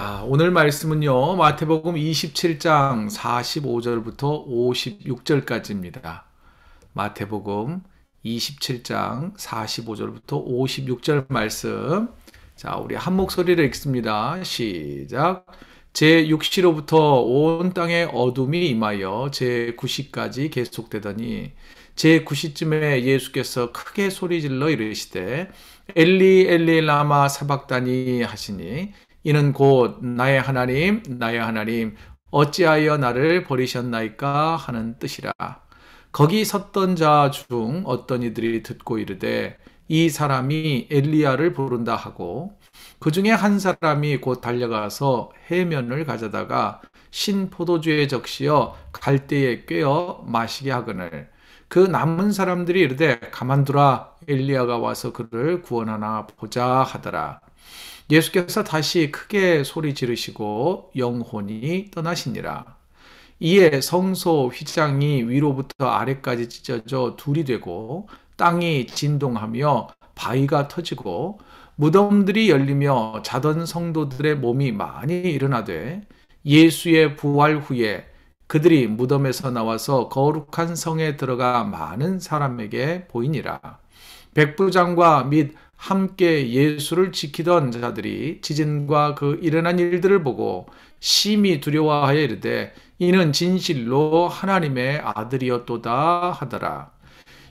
자, 오늘 말씀은요, 마태복음 27장 45절부터 56절까지입니다. 마태복음 27장 45절부터 56절 말씀. 자, 우리 한 목소리로 읽습니다. 시작. 제6시로부터 온 땅에 어둠이 임하여 제9시까지 계속되더니 제9시쯤에 예수께서 크게 소리질러 이르시되 엘리 엘리 라마 사박다니 하시니 이는 곧 나의 하나님 나의 하나님 어찌하여 나를 버리셨나이까 하는 뜻이라. 거기 섰던 자 중 어떤 이들이 듣고 이르되 이 사람이 엘리야를 부른다 하고 그 중에 한 사람이 곧 달려가서 해면을 가져다가 신 포도주에 적시어 갈대에 꿰어 마시게 하거늘 그 남은 사람들이 이르되 가만두라 엘리야가 와서 그를 구원하나 보자 하더라. 예수께서 다시 크게 소리 지르시고 영혼이 떠나시니라. 이에 성소 휘장이 위로부터 아래까지 찢어져 둘이 되고 땅이 진동하며 바위가 터지고 무덤들이 열리며 자던 성도들의 몸이 많이 일어나되 예수의 부활 후에 그들이 무덤에서 나와서 거룩한 성에 들어가 많은 사람에게 보이니라. 백부장과 및 함께 예수를 지키던 자들이 지진과 그 일어난 일들을 보고 심히 두려워하여 이르되 이는 진실로 하나님의 아들이었도다 하더라.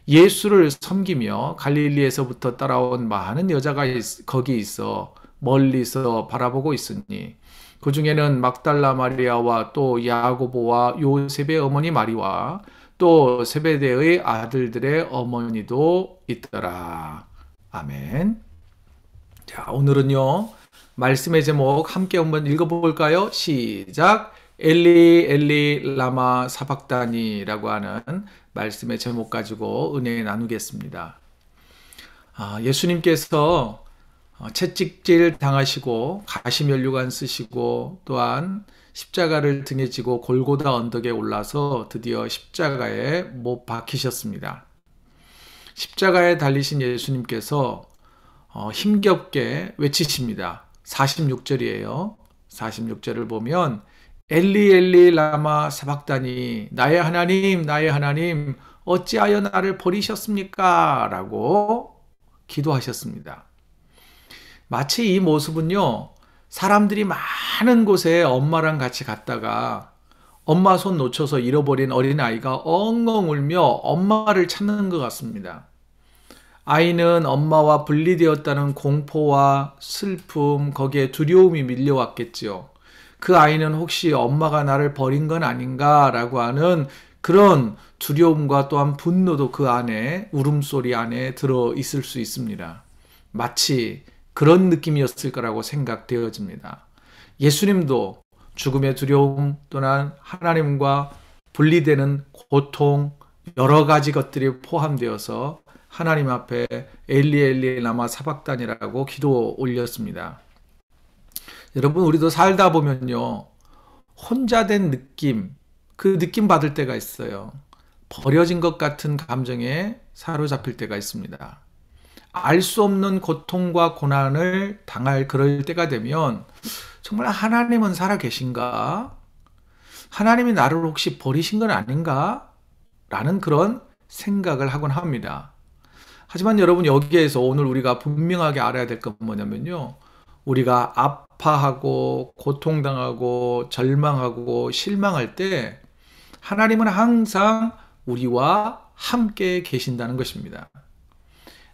예수를 섬기며 갈릴리에서부터 따라온 많은 여자가 거기 있어 멀리서 바라보고 있으니 그 중에는 막달라 마리아와 또 야고보와 요셉의 어머니 마리와 또 세베대의 아들들의 어머니도 있더라. 아멘. 자, 오늘은요, 말씀의 제목 함께 한번 읽어볼까요? 시작. 엘리 엘리 라마 사박다니라고 하는 말씀의 제목 가지고 은혜 나누겠습니다. 예수님께서 채찍질 당하시고 가시면류관 쓰시고 또한 십자가를 등에 지고 골고다 언덕에 올라서 드디어 십자가에 못 박히셨습니다. 십자가에 달리신 예수님께서 힘겹게 외치십니다. 46절이에요. 46절을 보면 엘리 엘리 라마 사박다니 나의 하나님 어찌하여 나를 버리셨습니까? 라고 기도하셨습니다. 마치 이 모습은요, 사람들이 많은 곳에 엄마랑 같이 갔다가 엄마 손 놓쳐서 잃어버린 어린아이가 엉엉 울며 엄마를 찾는 것 같습니다. 아이는 엄마와 분리되었다는 공포와 슬픔, 거기에 두려움이 밀려왔겠죠. 그 아이는 혹시 엄마가 나를 버린 건 아닌가라고 하는 그런 두려움과 또한 분노도 그 안에, 울음소리 안에 들어 있을 수 있습니다. 마치 그런 느낌이었을 거라고 생각되어집니다. 예수님도 죽음의 두려움 또는 하나님과 분리되는 고통 여러 가지 것들이 포함되어서 하나님 앞에 엘리 엘리 라마 사박단이라고 기도 올렸습니다. 여러분, 우리도 살다 보면요, 혼자 된 느낌, 그 느낌 받을 때가 있어요. 버려진 것 같은 감정에 사로잡힐 때가 있습니다. 알 수 없는 고통과 고난을 당할 그럴 때가 되면 정말 하나님은 살아 계신가? 하나님이 나를 혹시 버리신 건 아닌가? 라는 그런 생각을 하곤 합니다. 하지만 여러분, 여기에서 오늘 우리가 분명하게 알아야 될 건 뭐냐면요, 우리가 아파하고 고통당하고 절망하고 실망할 때 하나님은 항상 우리와 함께 계신다는 것입니다.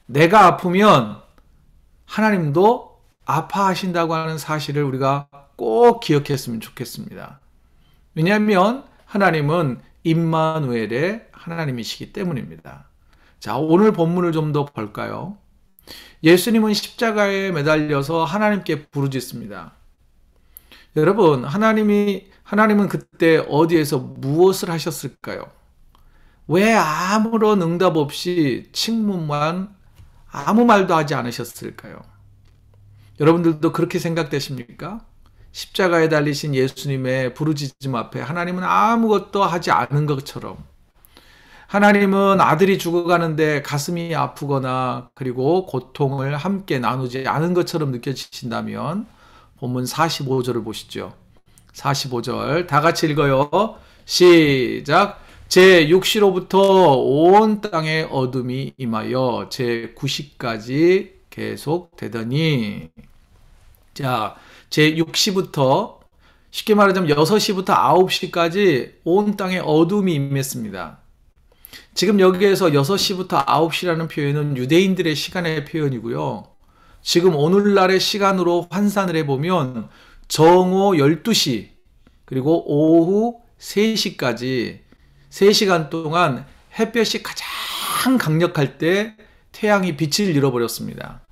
내가 아프면 하나님도 아파하신다고 하는 사실을 우리가 꼭 기억했으면 좋겠습니다. 왜냐하면 하나님은 임마누엘의 하나님이시기 때문입니다. 자, 오늘 본문을 좀 더 볼까요? 예수님은 십자가에 매달려서 하나님께 부르짖습니다. 여러분, 하나님은 그때 어디에서 무엇을 하셨을까요? 왜 아무런 응답 없이 침묵만 아무 말도 하지 않으셨을까요? 여러분들도 그렇게 생각되십니까? 십자가에 달리신 예수님의 부르짖음 앞에 하나님은 아무것도 하지 않은 것처럼, 하나님은 아들이 죽어가는데 가슴이 아프거나 그리고 고통을 함께 나누지 않은 것처럼 느껴지신다면 본문 45절을 보시죠. 45절 다 같이 읽어요. 시작. 제 6시로부터 온 땅에 어둠이 임하여 제 9시까지 계속되더니, 자, 제 6시부터 쉽게 말하자면 6시부터 9시까지 온 땅에 어둠이 임했습니다. 지금 여기에서 6시부터 9시라는 표현은 유대인들의 시간의 표현이고요. 지금 오늘날의 시간으로 환산을 해보면 정오 12시 그리고 오후 3시까지 3시간 동안 햇볕이 가장 강력할 때 태양이 빛을 잃어버렸습니다.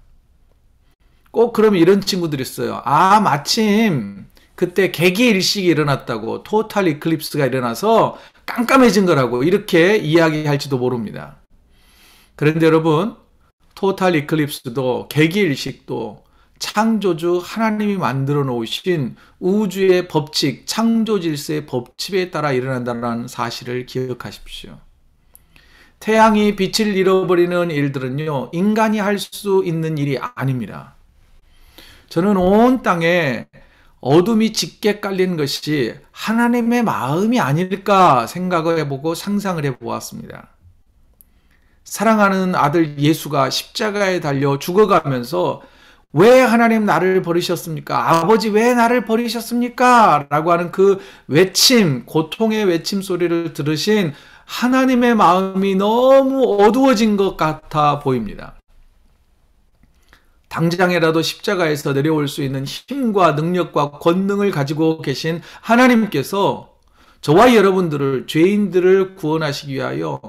꼭 그러면 이런 친구들이 있어요. 아, 마침 그때 개기일식이 일어났다고, 토탈 이클립스가 일어나서 깜깜해진 거라고 이렇게 이야기할지도 모릅니다. 그런데 여러분, 토탈 이클립스도 개기일식도 창조주 하나님이 만들어 놓으신 우주의 법칙, 창조 질서의 법칙에 따라 일어난다는 사실을 기억하십시오. 태양이 빛을 잃어버리는 일들은요, 인간이 할 수 있는 일이 아닙니다. 저는 온 땅에 어둠이 짙게 깔린 것이 하나님의 마음이 아닐까 생각을 해보고 상상을 해보았습니다. 사랑하는 아들 예수가 십자가에 달려 죽어가면서 왜 하나님 나를 버리셨습니까? 아버지 왜 나를 버리셨습니까? 라고 하는 그 외침, 고통의 외침 소리를 들으신 하나님의 마음이 너무 어두워진 것 같아 보입니다. 당장이라도 십자가에서 내려올 수 있는 힘과 능력과 권능을 가지고 계신 하나님께서 저와 여러분들을, 죄인들을 구원하시기 위하여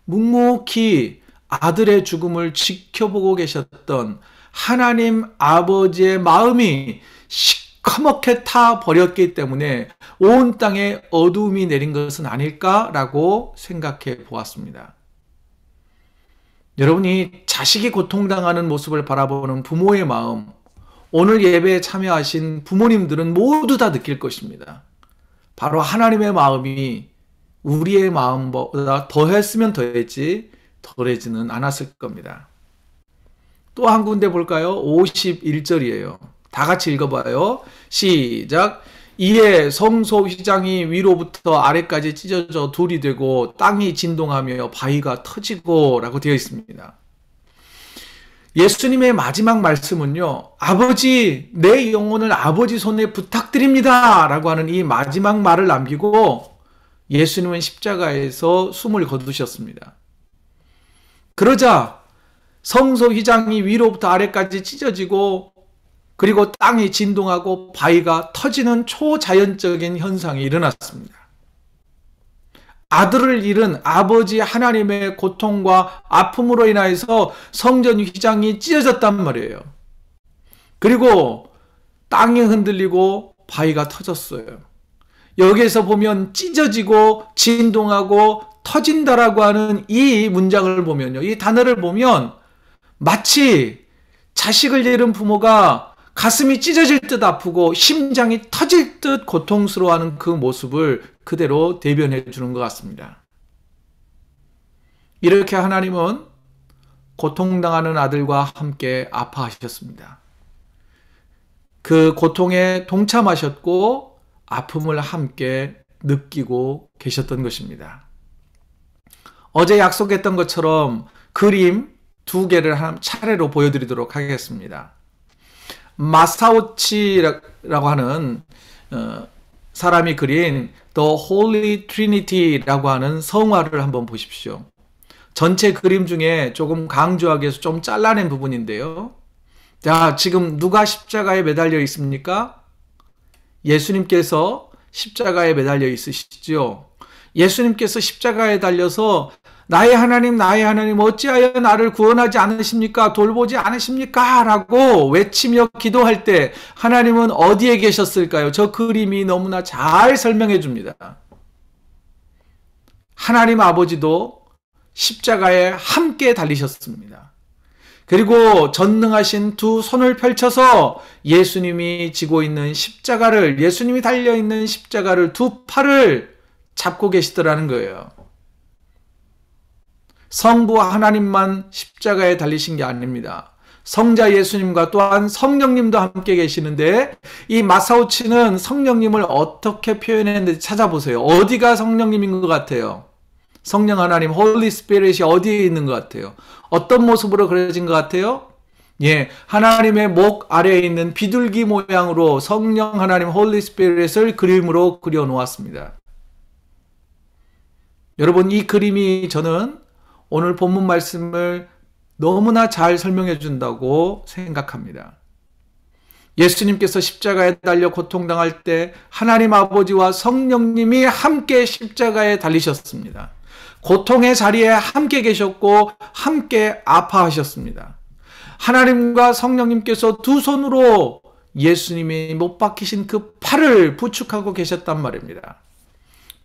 묵묵히 아들의 죽음을 지켜보고 계셨던 하나님 아버지의 마음이 시커멓게 타버렸기 때문에 온 땅에 어둠이 내린 것은 아닐까라고 생각해 보았습니다. 여러분이 자식이 고통당하는 모습을 바라보는 부모의 마음, 오늘 예배에 참여하신 부모님들은 모두 다 느낄 것입니다. 바로 하나님의 마음이 우리의 마음보다 더했으면 더했지 덜해지는 않았을 겁니다. 또 한 군데 볼까요? 51절이에요. 다 같이 읽어봐요. 시작. 이에 성소 휘장이 위로부터 아래까지 찢어져 둘이 되고 땅이 진동하며 바위가 터지고 라고 되어 있습니다. 예수님의 마지막 말씀은요, 아버지, 내 영혼을 아버지 손에 부탁드립니다 라고 하는 이 마지막 말을 남기고 예수님은 십자가에서 숨을 거두셨습니다. 그러자 성소 휘장이 위로부터 아래까지 찢어지고 그리고 땅이 진동하고 바위가 터지는 초자연적인 현상이 일어났습니다. 아들을 잃은 아버지 하나님의 고통과 아픔으로 인하여서 성전 휘장이 찢어졌단 말이에요. 그리고 땅이 흔들리고 바위가 터졌어요. 여기에서 보면 찢어지고 진동하고 터진다라고 하는 이 문장을 보면요, 이 단어를 보면 마치 자식을 잃은 부모가 가슴이 찢어질 듯 아프고 심장이 터질 듯 고통스러워하는 그 모습을 그대로 대변해 주는 것 같습니다. 이렇게 하나님은 고통당하는 아들과 함께 아파하셨습니다. 그 고통에 동참하셨고 아픔을 함께 느끼고 계셨던 것입니다. 어제 약속했던 것처럼 그림 2개를 차례로 보여드리도록 하겠습니다. 마사오치라고 하는 사람이 그린 The Holy Trinity라고 하는 성화를 한번 보십시오. 전체 그림 중에 조금 강조하기 위해서 좀 잘라낸 부분인데요. 자, 지금 누가 십자가에 매달려 있습니까? 예수님께서 십자가에 매달려 있으시죠. 예수님께서 십자가에 달려서 나의 하나님 어찌하여 나를 구원하지 않으십니까? 돌보지 않으십니까? 라고 외치며 기도할 때 하나님은 어디에 계셨을까요? 저 그림이 너무나 잘 설명해 줍니다. 하나님 아버지도 십자가에 함께 달리셨습니다. 그리고 전능하신 두 손을 펼쳐서 예수님이 지고 있는 십자가를, 예수님이 달려있는 십자가를 두 팔을 잡고 계시더라는 거예요. 성부 하나님만 십자가에 달리신 게 아닙니다. 성자 예수님과 또한 성령님도 함께 계시는데 이 마사오치는 성령님을 어떻게 표현했는지 찾아보세요. 어디가 성령님인 것 같아요? 성령 하나님, 홀리 스피릿이 어디에 있는 것 같아요? 어떤 모습으로 그려진 것 같아요? 예, 하나님의 목 아래에 있는 비둘기 모양으로 성령 하나님, 홀리 스피릿을 그림으로 그려 놓았습니다. 여러분, 이 그림이 저는 오늘 본문 말씀을 너무나 잘 설명해 준다고 생각합니다. 예수님께서 십자가에 달려 고통당할 때 하나님 아버지와 성령님이 함께 십자가에 달리셨습니다. 고통의 자리에 함께 계셨고 함께 아파하셨습니다. 하나님과 성령님께서 두 손으로 예수님이 못 박히신 그 팔을 부축하고 계셨단 말입니다.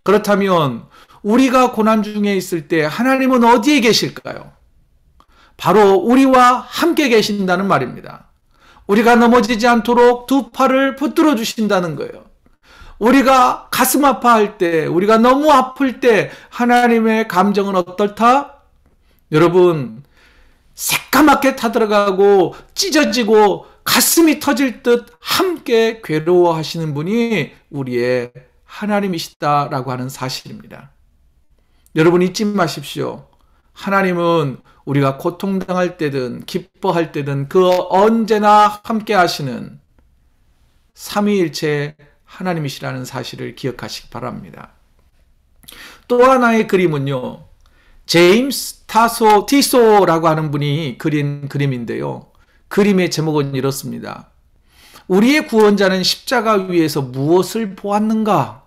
그렇다면 우리가 고난 중에 있을 때 하나님은 어디에 계실까요? 바로 우리와 함께 계신다는 말입니다. 우리가 넘어지지 않도록 두 팔을 붙들어 주신다는 거예요. 우리가 가슴 아파할 때, 우리가 너무 아플 때 하나님의 감정은 어떨까? 여러분, 새까맣게 타들어가고 찢어지고 가슴이 터질 듯 함께 괴로워하시는 분이 우리의 하나님이시다라고 하는 사실입니다. 여러분, 잊지 마십시오. 하나님은 우리가 고통당할 때든 기뻐할 때든 그 언제나 함께 하시는 삼위일체 하나님이시라는 사실을 기억하시기 바랍니다. 또 하나의 그림은요, 제임스 티소라고 하는 분이 그린 그림인데요. 그림의 제목은 이렇습니다. 우리의 구원자는 십자가 위에서 무엇을 보았는가?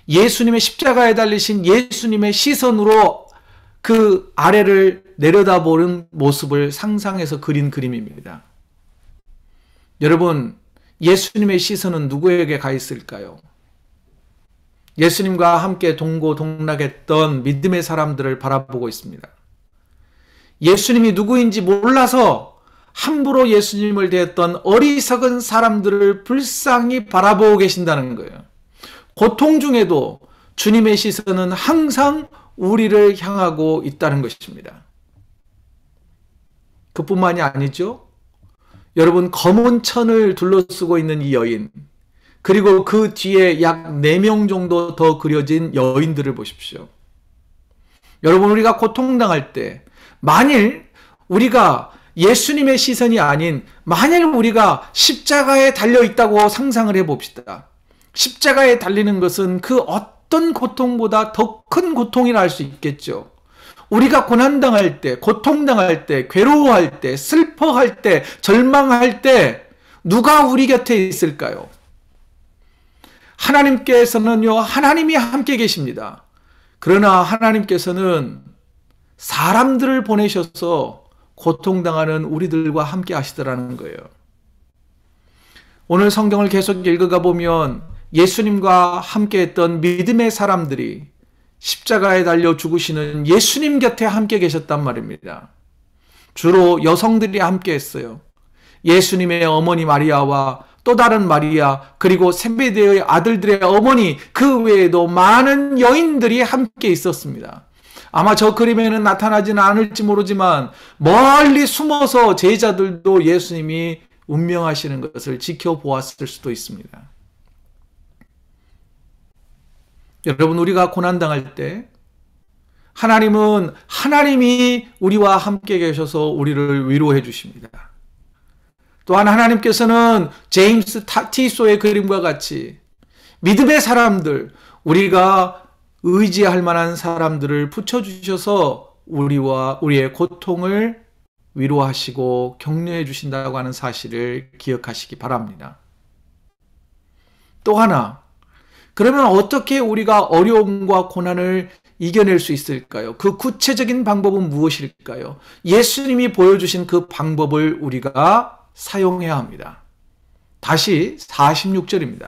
예수님의 십자가에 달리신 예수님의 시선으로 그 아래를 내려다보는 모습을 상상해서 그린 그림입니다. 여러분, 예수님의 시선은 누구에게 가 있을까요? 예수님과 함께 동고동락했던 믿음의 사람들을 바라보고 있습니다. 예수님이 누구인지 몰라서 함부로 예수님을 대했던 어리석은 사람들을 불쌍히 바라보고 계신다는 거예요. 고통 중에도 주님의 시선은 항상 우리를 향하고 있다는 것입니다. 그뿐만이 아니죠. 여러분, 검은 천을 둘러쓰고 있는 이 여인, 그리고 그 뒤에 약 4명 정도 더 그려진 여인들을 보십시오. 여러분, 우리가 고통당할 때 만일 우리가 예수님의 시선이 아닌 만일 우리가 십자가에 달려있다고 상상을 해봅시다. 십자가에 달리는 것은 그 어떤 고통보다 더 큰 고통이라 할 수 있겠죠. 우리가 고난당할 때, 고통당할 때, 괴로워할 때, 슬퍼할 때, 절망할 때 누가 우리 곁에 있을까요? 하나님께서는요, 하나님이 함께 계십니다. 그러나 하나님께서는 사람들을 보내셔서 고통당하는 우리들과 함께 하시더라는 거예요. 오늘 성경을 계속 읽어가 보면 예수님과 함께 했던 믿음의 사람들이 십자가에 달려 죽으시는 예수님 곁에 함께 계셨단 말입니다. 주로 여성들이 함께 했어요. 예수님의 어머니 마리아와 또 다른 마리아, 그리고 세베대의 아들들의 어머니, 그 외에도 많은 여인들이 함께 있었습니다. 아마 저 그림에는 나타나지는 않을지 모르지만 멀리 숨어서 제자들도 예수님이 운명하시는 것을 지켜보았을 수도 있습니다. 여러분, 우리가 고난당할 때 하나님이 우리와 함께 계셔서 우리를 위로해 주십니다. 또한 하나님께서는 제임스 티소의 그림과 같이 믿음의 사람들, 우리가 의지할 만한 사람들을 붙여주셔서 우리의 고통을 위로하시고 격려해 주신다고 하는 사실을 기억하시기 바랍니다. 또 하나, 그러면 어떻게 우리가 어려움과 고난을 이겨낼 수 있을까요? 그 구체적인 방법은 무엇일까요? 예수님이 보여주신 그 방법을 우리가 사용해야 합니다. 다시 46절입니다.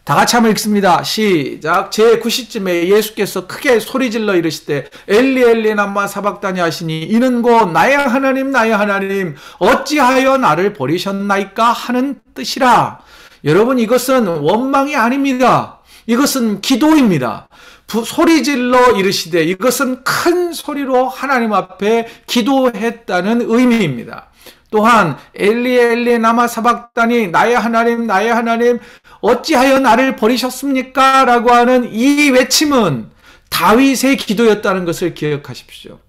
다 같이 한번 읽습니다. 시작. 제9시쯤에 예수께서 크게 소리질러 이르시되 엘리 엘리 람마 사박다니 하시니 이는 곧 나의 하나님 어찌하여 나를 버리셨나이까 하는 뜻이라. 여러분, 이것은 원망이 아닙니다. 이것은 기도입니다. 소리질러 이르시되 이것은 큰 소리로 하나님 앞에 기도했다는 의미입니다. 또한 엘리 엘리 라마 사박다니 나의 하나님 나의 하나님 어찌하여 나를 버리셨습니까? 라고 하는 이 외침은 다윗의 기도였다는 것을 기억하십시오.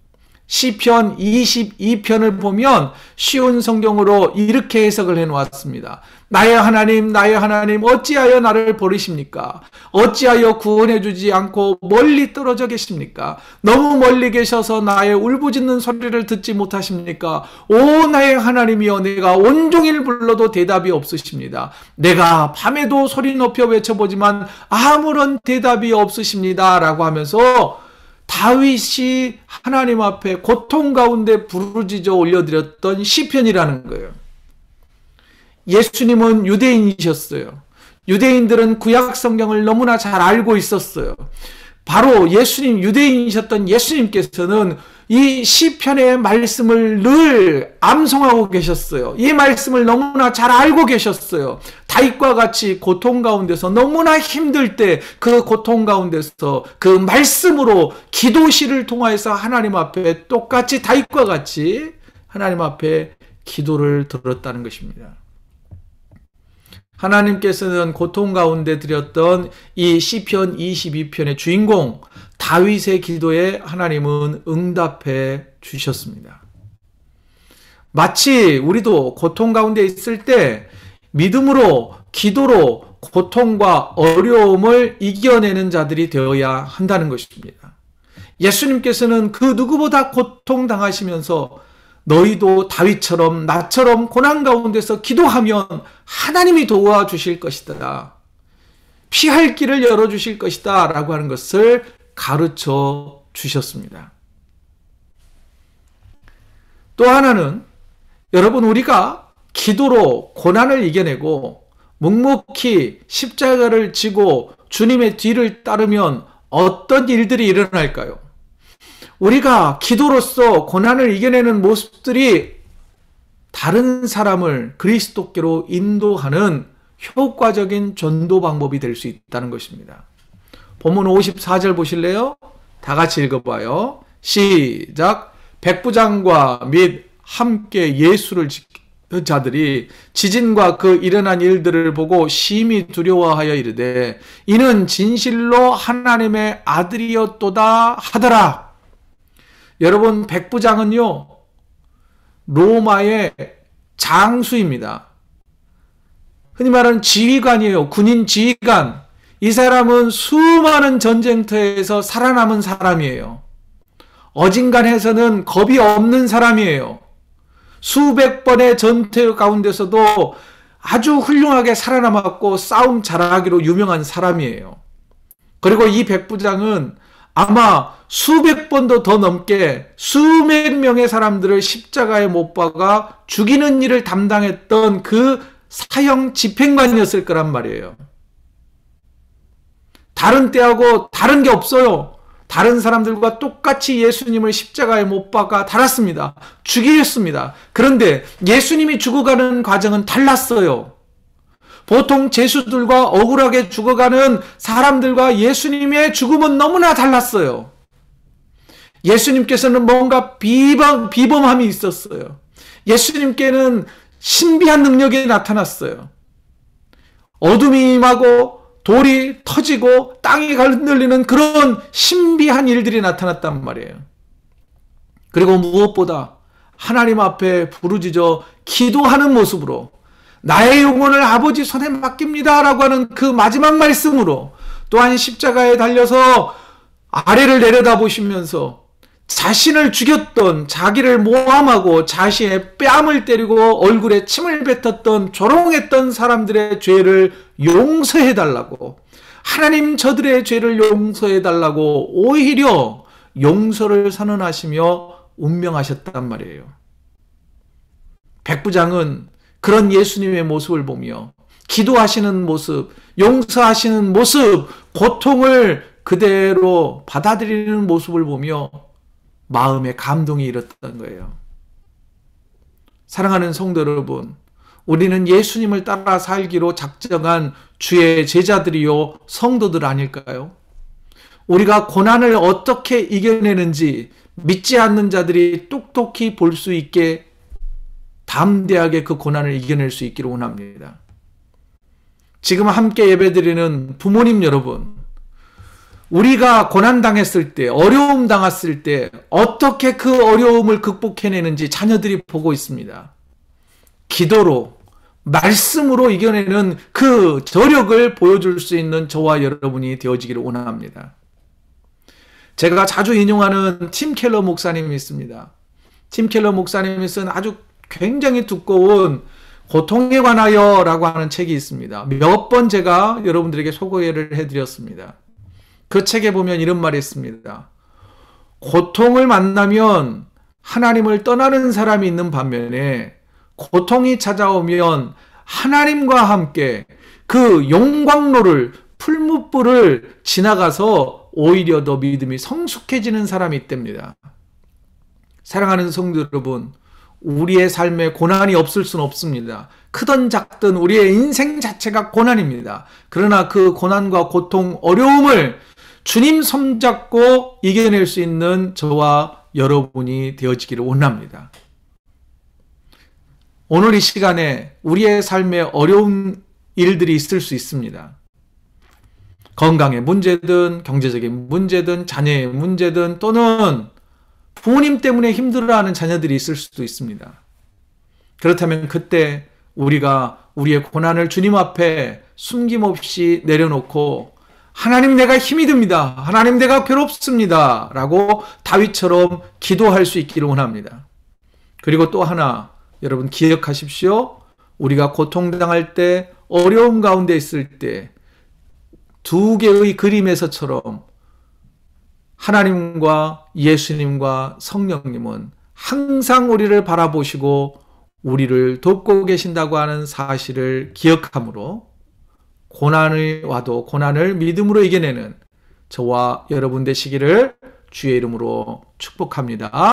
시편 22편을 보면 쉬운 성경으로 이렇게 해석을 해놓았습니다. 나의 하나님 어찌하여 나를 버리십니까? 어찌하여 구원해 주지 않고 멀리 떨어져 계십니까? 너무 멀리 계셔서 나의 울부짖는 소리를 듣지 못하십니까? 오 나의 하나님이여 내가 온종일 불러도 대답이 없으십니다. 내가 밤에도 소리 높여 외쳐보지만 아무런 대답이 없으십니다. 라고 하면서 다윗이 하나님 앞에 고통 가운데 부르짖어 올려드렸던 시편이라는 거예요. 예수님은 유대인이셨어요. 유대인들은 구약 성경을 너무나 잘 알고 있었어요. 바로 유대인이셨던 예수님께서는 이 시편의 말씀을 늘 암송하고 계셨어요. 이 말씀을 너무나 잘 알고 계셨어요. 다윗과 같이 고통 가운데서 너무나 힘들 때 그 고통 가운데서 그 말씀으로 기도시를 통하여서 하나님 앞에 똑같이 다윗과 같이 하나님 앞에 기도를 들었다는 것입니다. 하나님께서는 고통 가운데 드렸던 이 시편 22편의 주인공 다윗의 기도에 하나님은 응답해 주셨습니다. 마치 우리도 고통 가운데 있을 때 믿음으로 기도로 고통과 어려움을 이겨내는 자들이 되어야 한다는 것입니다. 예수님께서는 그 누구보다 고통당하시면서 너희도 다윗처럼 나처럼 고난 가운데서 기도하면 하나님이 도와주실 것이다. 피할 길을 열어주실 것이다. 라고 하는 것을 가르쳐 주셨습니다. 또 하나는 여러분 우리가 기도로 고난을 이겨내고 묵묵히 십자가를 지고 주님의 뒤를 따르면 어떤 일들이 일어날까요? 우리가 기도로서 고난을 이겨내는 모습들이 다른 사람을 그리스도께로 인도하는 효과적인 전도 방법이 될 수 있다는 것입니다. 본문 54절 보실래요? 다 같이 읽어봐요. 시작. 백부장과 및 함께 예수를 지키는 자들이 지진과 그 일어난 일들을 보고 심히 두려워하여 이르되 이는 진실로 하나님의 아들이었도다 하더라. 여러분 백부장은요 로마의 장수입니다. 흔히 말하는 지휘관이에요. 군인 지휘관. 이 사람은 수많은 전쟁터에서 살아남은 사람이에요. 어진간해서는 겁이 없는 사람이에요. 수백 번의 전투 가운데서도 아주 훌륭하게 살아남았고 싸움 잘하기로 유명한 사람이에요. 그리고 이 백부장은 아마 수백 번도 더 넘게 수백 명의 사람들을 십자가에 못 박아 죽이는 일을 담당했던 그 사형 집행관이었을 거란 말이에요. 다른 때하고 다른 게 없어요. 다른 사람들과 똑같이 예수님을 십자가에 못 박아 달았습니다. 죽이셨습니다. 그런데 예수님이 죽어가는 과정은 달랐어요. 보통 죄수들과 억울하게 죽어가는 사람들과 예수님의 죽음은 너무나 달랐어요. 예수님께서는 뭔가 비범함이 있었어요. 예수님께는 신비한 능력이 나타났어요. 어둠이 임하고 돌이 터지고 땅이 흔들리는 그런 신비한 일들이 나타났단 말이에요. 그리고 무엇보다 하나님 앞에 부르짖어 기도하는 모습으로 나의 영혼을 아버지 손에 맡깁니다 라고 하는 그 마지막 말씀으로 또한 십자가에 달려서 아래를 내려다보시면서 자신을 죽였던 자기를 모함하고 자신의 뺨을 때리고 얼굴에 침을 뱉었던 조롱했던 사람들의 죄를 용서해달라고 하나님 저들의 죄를 용서해달라고 오히려 용서를 선언하시며 운명하셨단 말이에요. 백부장은 그런 예수님의 모습을 보며 기도하시는 모습, 용서하시는 모습, 고통을 그대로 받아들이는 모습을 보며 마음에 감동이 일었던 거예요. 사랑하는 성도 여러분, 우리는 예수님을 따라 살기로 작정한 주의 제자들이요 성도들 아닐까요? 우리가 고난을 어떻게 이겨내는지 믿지 않는 자들이 똑똑히 볼 수 있게 담대하게 그 고난을 이겨낼 수 있기를 원합니다. 지금 함께 예배드리는 부모님 여러분, 우리가 고난당했을 때, 어려움 당했을 때 어떻게 그 어려움을 극복해내는지 자녀들이 보고 있습니다. 기도로, 말씀으로 이겨내는 그 저력을 보여줄 수 있는 저와 여러분이 되어지기를 원합니다. 제가 자주 인용하는 팀 켈러 목사님이 있습니다. 팀 켈러 목사님이 쓴 아주 굉장히 두꺼운 고통에 관하여 라고 하는 책이 있습니다. 몇 번 제가 여러분들에게 소개를 해드렸습니다. 그 책에 보면 이런 말이 있습니다. 고통을 만나면 하나님을 떠나는 사람이 있는 반면에 고통이 찾아오면 하나님과 함께 그 용광로를, 풀무불을 지나가서 오히려 더 믿음이 성숙해지는 사람이 있답니다. 사랑하는 성도 여러분, 우리의 삶에 고난이 없을 수는 없습니다. 크든 작든 우리의 인생 자체가 고난입니다. 그러나 그 고난과 고통, 어려움을 주님 손잡고 이겨낼 수 있는 저와 여러분이 되어지기를 원합니다. 오늘 이 시간에 우리의 삶에 어려운 일들이 있을 수 있습니다. 건강의 문제든 경제적인 문제든 자녀의 문제든 또는 부모님 때문에 힘들어하는 자녀들이 있을 수도 있습니다. 그렇다면 그때 우리가 우리의 고난을 주님 앞에 숨김없이 내려놓고 하나님 내가 힘이 듭니다. 하나님 내가 괴롭습니다. 라고 다윗처럼 기도할 수 있기를 원합니다. 그리고 또 하나 여러분 기억하십시오. 우리가 고통당할 때 어려움 가운데 있을 때 두 개의 그림에서처럼 하나님과 예수님과 성령님은 항상 우리를 바라보시고 우리를 돕고 계신다고 하는 사실을 기억함으로 고난이 와도 고난을 믿음으로 이겨내는 저와 여러분 되시기를 주의 이름으로 축복합니다.